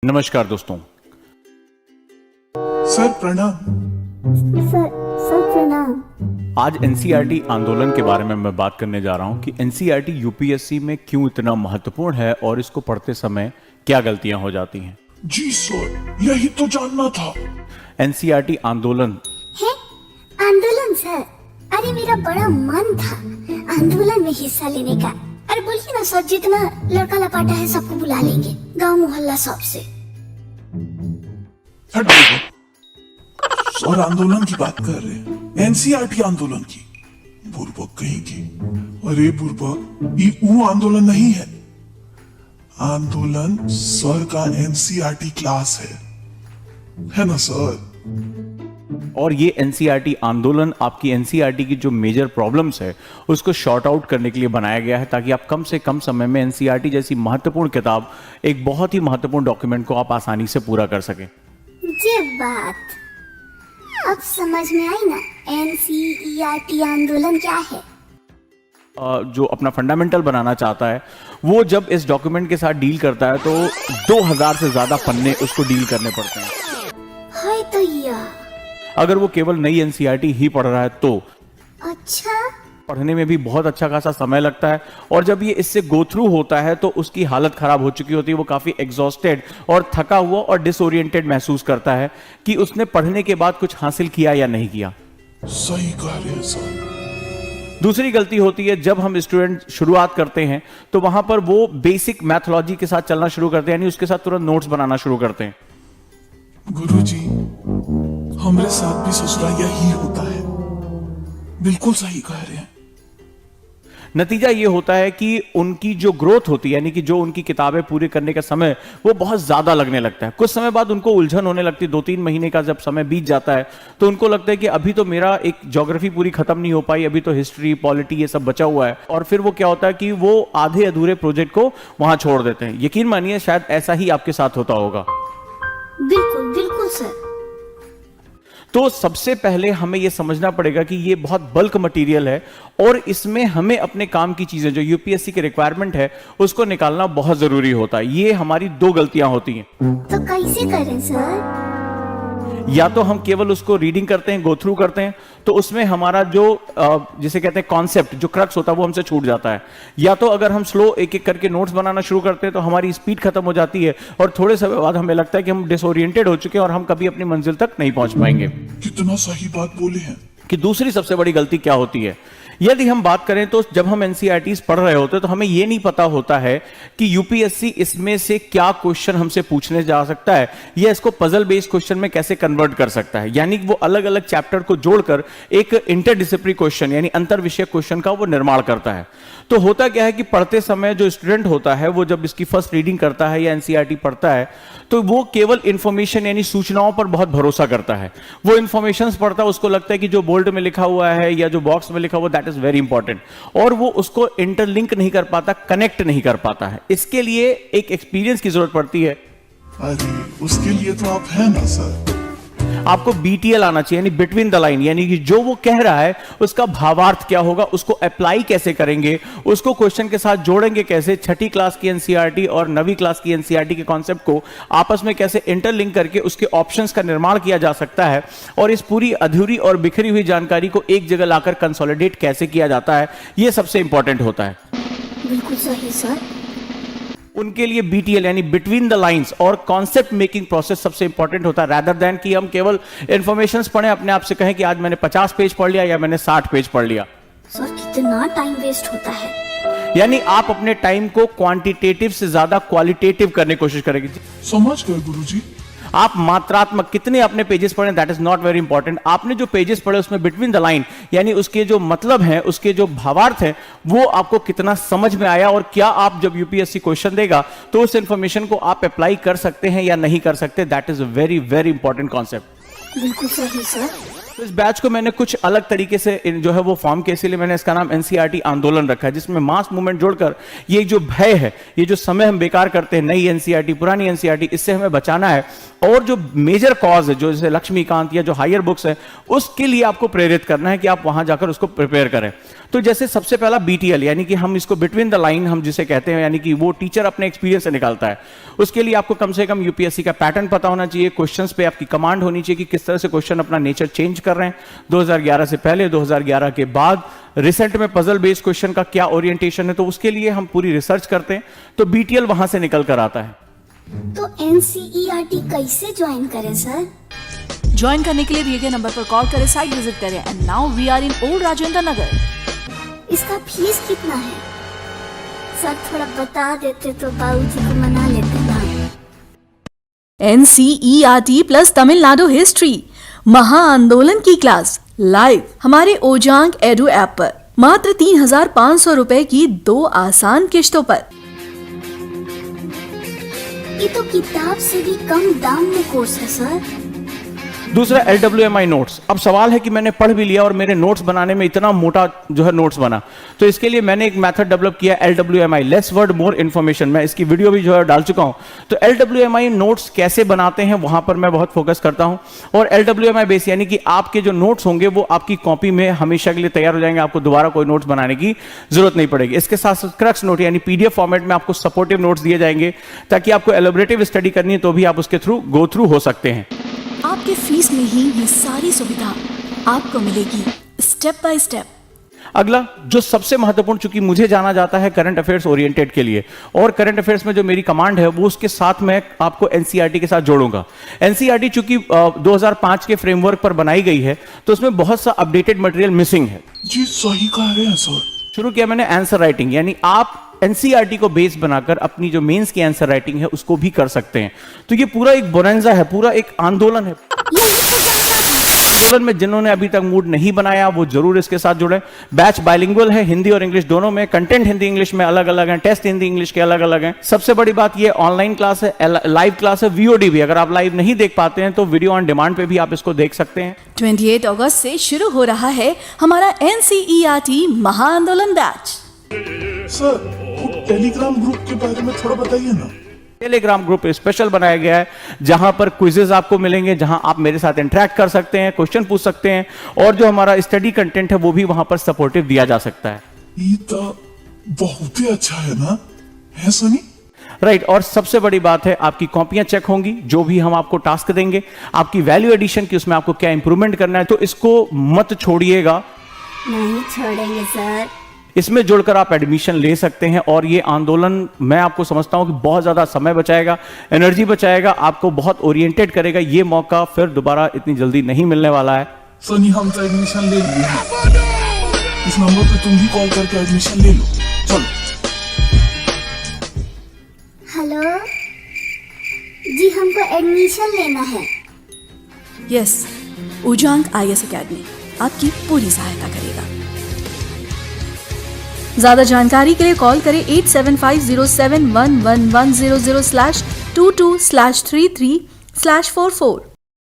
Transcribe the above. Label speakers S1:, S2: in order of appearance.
S1: नमस्कार दोस्तों।
S2: सर प्रणाम।
S3: सर प्रणाम।
S1: आज एनसीईआरटी आंदोलन के बारे में मैं बात करने जा रहा हूं कि एनसीईआरटी यूपीएससी में क्यों इतना महत्वपूर्ण है और इसको पढ़ते समय क्या गलतियां हो जाती हैं।
S2: जी सर, यही तो जानना था।
S1: एनसीईआरटी आंदोलन
S3: है आंदोलन सर। अरे मेरा बड़ा मन था आंदोलन में हिस्सा लेने का। अरे बोलिए ना सर, जितना लड़का लपाटा है सबको बुला लेंगे, गांव मोहल्ला सबसे।
S2: हट जाओ। सर आंदोलन की बात कर रहे हैं, एनसीईआरटी आंदोलन की। बुर्बक कहीं की। अरे बुर्बक, ये वो आंदोलन नहीं है। आंदोलन सर का एनसीईआरटी क्लास है ना सर?
S1: और ये एनसीईआरटी आंदोलन आपकी एनसीईआरटी की जो मेजर प्रॉब्लम्स है उसको शॉर्ट आउट करने के लिए बनाया गया है, ताकि आप कम से कम समय में एनसीईआरटी जैसी महत्वपूर्ण किताब, एक बहुत ही महत्वपूर्ण डॉक्यूमेंट को आप आसानी से पूरा कर सकें।
S3: ये बात अब समझ में आई ना। एनसीईआरटी आंदोलन क्या है?
S1: जो अपना फंडामेंटल बनाना चाहता है वो जब इस डॉक्यूमेंट के साथ डील करता है तो 2000 से ज्यादा पन्ने उसको डील करने पड़ते हैं।
S3: है तो यह।
S1: अगर वो केवल नई एनसीईआरटी ही पढ़ रहा है तो
S3: अच्छा,
S1: पढ़ने में भी बहुत अच्छा खासा समय लगता है, और जब ये इससे गो थ्रू होता है तो उसकी हालत खराब हो चुकी होती है। वो काफी एग्जॉस्टेड और थका हुआ और डिसओरिएंटेड महसूस करता है कि उसने पढ़ने के बाद कुछ हासिल किया या नहीं किया।
S2: सही कह रहे हैं सर।
S1: दूसरी गलती होती है जब हम स्टूडेंट शुरुआत करते हैं तो वहां पर वो बेसिक मैथोलॉजी के साथ चलना शुरू करते हैं, यानी उसके साथ तुरंत नोट्स बनाना शुरू करते हैं।
S2: गुरुजी, हमारे साथ भी ससुरा यही होता है। बिल्कुल सही कह रहे हैं।
S1: नतीजा ये होता है कि उनकी जो ग्रोथ होती है, यानी कि जो उनकी किताबें पूरी करने का समय, वो बहुत ज्यादा लगने लगता है। कुछ समय बाद उनको उलझन होने लगती है। 2-3 महीने का जब समय बीत जाता है तो उनको लगता है कि अभी तो मेरा एक ज्योग्राफी पूरी खत्म नहीं हो पाई, अभी तो हिस्ट्री, पॉलिटी ये सब बचा हुआ है। और फिर वो क्या होता है कि वो आधे अधूरे प्रोजेक्ट को वहां छोड़ देते हैं। यकीन मानिए शायद ऐसा ही आपके साथ होता होगा।
S3: बिल्कुल बिल्कुल सर।
S1: तो सबसे पहले हमें यह समझना पड़ेगा कि यह बहुत बल्क मटेरियल है और इसमें हमें अपने काम की चीजें जो यूपीएससी की रिक्वायरमेंट है उसको निकालना बहुत जरूरी होता है। ये हमारी 2 गलतियां होती हैं।
S3: तो कैसे करें सर?
S1: या तो हम केवल उसको रीडिंग करते हैं, गो थ्रू करते हैं, तो उसमें हमारा जो जिसे कहते हैं कॉन्सेप्ट, जो क्रक्स होता है वो हमसे छूट जाता है। या तो अगर हम स्लो एक एक करके नोट्स बनाना शुरू करते हैं तो हमारी स्पीड खत्म हो जाती है और थोड़े समय बाद हमें लगता है कि हम डिसओरिएंटेड हो चुके हैं और हम कभी अपनी मंजिल तक नहीं पहुंच पाएंगे।
S2: कितना सही बात बोले हैं।
S1: कि दूसरी सबसे बड़ी गलती क्या होती है, यदि हम बात करें तो जब हम एनसीईआरटीज पढ़ रहे होते हैं तो हमें यह नहीं पता होता है कि यूपीएससी इसमें से क्या क्वेश्चन हमसे पूछने जा सकता है या इसको पजल बेस्ड क्वेश्चन में कैसे कन्वर्ट कर सकता है। यानी वो अलग अलग चैप्टर को जोड़कर एक इंटरडिसिप्लिनरी क्वेश्चन यानी अंतर विषय क्वेश्चन का वो निर्माण करता है। तो होता क्या है कि पढ़ते समय जो स्टूडेंट होता है वो जब इसकी फर्स्ट रीडिंग करता है या एनसीईआरटी पढ़ता है तो वो केवल इंफॉर्मेशन यानी सूचनाओं पर बहुत भरोसा करता है। वो इंफॉर्मेशन पढ़ता है, उसको लगता है कि जो बोल्ड में लिखा हुआ है या जो बॉक्स में लिखा हुआ दैट इज वेरी इंपॉर्टेंट, और वो उसको इंटरलिंक नहीं कर पाता, कनेक्ट नहीं कर पाता है। इसके लिए एक एक्सपीरियंस की जरूरत पड़ती है।
S2: अरे उसके लिए तो आप हैं ना सर।
S1: आपको बीटीएल आना चाहिए, यानी बिटवीन द लाइन, यानी कि जो वो कह रहा है उसका भावार्थ क्या होगा, उसको अप्लाई कैसे करेंगे, उसको क्वेश्चन के साथ जोड़ेंगे कैसे, 6ठी क्लास की एनसीईआरटी और 9वीं क्लास की एनसीईआरटी के कॉन्सेप्ट को आपस में कैसे इंटरलिंक करके उसके ऑप्शंस का निर्माण किया जा सकता है, और इस पूरी अधूरी और बिखरी हुई जानकारी को एक जगह लाकर कंसोलिडेट कैसे किया जाता है, यह सबसे इंपॉर्टेंट होता है।
S3: बिल्कुल सही सर।
S1: उनके लिए बीटीएल यानी बिटवीन द लाइंस और कॉन्सेप्ट मेकिंग प्रोसेस सबसे इंपॉर्टेंट होता है, रादर देन कि हम केवल इंफॉर्मेशंस पढ़ें, अपने आप से कहें कि आज मैंने 50 पेज पढ़ लिया या मैंने 60 पेज पढ़ लिया।
S3: सर कितना टाइम वेस्ट होता है।
S1: यानी आप अपने टाइम को क्वांटिटेटिव से ज्यादा क्वालिटेटिव करने की कोशिश करेंगे।
S2: समझ गए गुरुजी।
S1: आप मात्रात्मक कितने अपने पेजेस पढ़े that is not very important. आपने जो पेजेस पढ़े उसमें बिटवीन द लाइन यानी उसके जो मतलब है, उसके जो भावार्थ है, वो आपको कितना समझ में आया, और क्या आप जब यूपीएससी क्वेश्चन देगा तो उस इंफॉर्मेशन को आप अप्लाई कर सकते हैं या नहीं कर सकते, that is a very very important concept.
S3: बिल्कुल सही सर।
S1: तो इस बैच को मैंने कुछ अलग तरीके से जो है वो फॉर्म किया, इसीलिए मैंने इसका नाम एनसीईआरटी आंदोलन रखा है, जिसमें मास मूवमेंट जोड़कर ये जो भय है, ये जो समय हम बेकार करते हैं नई एनसीईआरटी पुरानी एनसीईआरटी, इससे हमें बचाना है। और जो मेजर कॉज है, जो जैसे लक्ष्मीकांत या जो हायर बुक्स है, उसके लिए आपको प्रेरित करना है कि आप वहां जाकर उसको प्रिपेयर करें। तो जैसे सबसे पहला बीटीएल, यानी कि हम इसको बिटवीन द लाइन हम जिसे कहते हैं, यानी कि वो टीचर अपने एक्सपीरियंस से निकालता है। उसके लिए आपको कम से कम यूपीएससी का पैटर्न पता होना चाहिए, क्वेश्चंस पे आपकी कमांड होनी चाहिए कि किस तरह से क्वेश्चन अपना नेचर चेंज कर रहे हैं 2011 से पहले, 2011 के बाद, रिसेंट में पजल बेस्ड क्वेश्चन का क्या ओरिएंटेशन है, तो उसके लिए हम पूरी रिसर्च करते हैं। तो बीटीएल वहां से निकल कर आता है।
S3: तो एनसीईआरटी कैसे ज्वाइन करें सर?
S4: ज्वाइन करने के लिए दिए गए नंबर पर कॉल करें, साइट विजिट करें। And now we are in old Rajendra Nagar.
S3: इसका फीस कितना है सर? थोड़ा बता देते तो बाबूजी को मना लेते ना।
S4: एनसीईआरटी प्लस तमिलनाडु हिस्ट्री महा आंदोलन की क्लास लाइव हमारे ओजांग एडू ऐप पर मात्र 3,500 रुपए की 2 आसान किश्तों पर।
S3: ये तो किताब से भी कम दाम में कोर्स है सर।
S1: दूसरा LWMI नोट्स। अब सवाल है कि मैंने पढ़ भी लिया और मेरे नोट्स बनाने में इतना मोटा जो है नोट्स बना, तो इसके लिए मैंने एक मेथड डेवलप किया LWMI, less word more information. मैं इसकी वीडियो भी जो है डाल चुका हूं। तो LWMI नोट्स कैसे बनाते हैं वहां पर मैं बहुत फोकस करता हूं। और LWMI बेस यानी कि आपके जो नोट्स होंगे वो आपकी कॉपी में हमेशा के लिए तैयार हो जाएंगे, आपको दोबारा कोई नोट्स बनाने की जरूरत नहीं पड़ेगी। इसके साथ साथ क्रक्स नोट यानी PDF फॉर्मेट में आपको सपोर्टिव नोट्स दिए जाएंगे, ताकि आपको एलोबरेटिव स्टडी करनी है तो भी आप उसके थ्रू गो थ्रू हो सकते हैं।
S4: आपके फीस में ही ये सारी सुविधा आपको मिलेगी स्टेप बाय स्टेप।
S1: अगला जो सबसे महत्वपूर्ण, चूंकि मुझे जाना जाता है करंट अफेयर्स ओरिएंटेड के लिए, और करंट अफेयर्स में जो मेरी कमांड है वो उसके साथ मैं आपको एनसीईआरटी के साथ जोड़ूंगा। एनसीईआरटी चूंकि 2005 के फ्रेमवर्क पर बनाई गई है, तो उसमें बहुत सा अपडेटेड मटेरियल मिसिंग है।
S2: जी सही कह रहे हैं सर।
S1: शुरू किया मैंने आंसर राइटिंग, यानी आप एनसीईआरटी को बेस बनाकर अपनी जो मेंस की आंसर राइटिंग है उसको भी कर सकते हैं। तो ये पूरा एक बोनेंजा है, पूरा एक आंदोलन है। आंदोलन में जिन्होंने अभी तक मूड नहीं बनाया वो जरूर इसके साथ जुड़े। बैच बाइलिंगुअल है, हिंदी और इंग्लिश दोनों में। कंटेंट हिंदी इंग्लिश में अलग अलग है, टेस्ट हिंदी इंग्लिश के अलग अलग हैं। सबसे बड़ी बात ये ऑनलाइन क्लास है, लाइव क्लास है, VOD भी। अगर आप लाइव नहीं देख पाते हैं तो वीडियो ऑन डिमांड पे भी आप इसको देख सकते हैं।
S4: 28 अगस्त से शुरू हो रहा है हमारा एनसीईआरटी महा आंदोलन बैच।
S2: सर वो टेलीग्राम ग्रुप के बारे में थोड़ा बताइए ना।
S1: टेलीग्राम ग्रुप स्पेशल बनाया गया है, जहां पर क्विजेज आपको मिलेंगे, जहां आप मेरे साथ इंटरेक्ट कर सकते हैं, क्वेश्चन पूछ सकते हैं, और जो हमारा स्टडी कंटेंट है वो भी वहां पर सपोर्टिव दिया जा सकता है।
S2: ये तो बहुत ही अच्छा है ना, है सनी?
S1: राइट। और सबसे बड़ी बात है आपकी कॉपियां चेक होंगी, जो भी हम आपको टास्क देंगे, आपकी वैल्यू एडिशन की, उसमें आपको क्या इंप्रूवमेंट करना है, तो इसको मत छोड़िएगा।
S3: नहीं छोड़ेंगे सर।
S1: इसमें जुड़कर आप एडमिशन ले सकते हैं। और ये आंदोलन मैं आपको समझता हूं कि बहुत ज्यादा समय बचाएगा, एनर्जी बचाएगा, आपको बहुत ओरिएंटेड करेगा। ये मौका फिर दोबारा इतनी जल्दी नहीं मिलने वाला है।
S2: सनी हम तो एडमिशन ले लिए, इस नंबर पे तुम भी कॉल करके एडमिशन ले लो। चलो।
S3: हेलो जी, हमको एडमिशन लेना है।
S4: यस, ओजांग IAS अकेडमी आपकी पूरी सहायता करेगा। ज्यादा जानकारी के लिए कॉल करें 8750711100/22/33/44।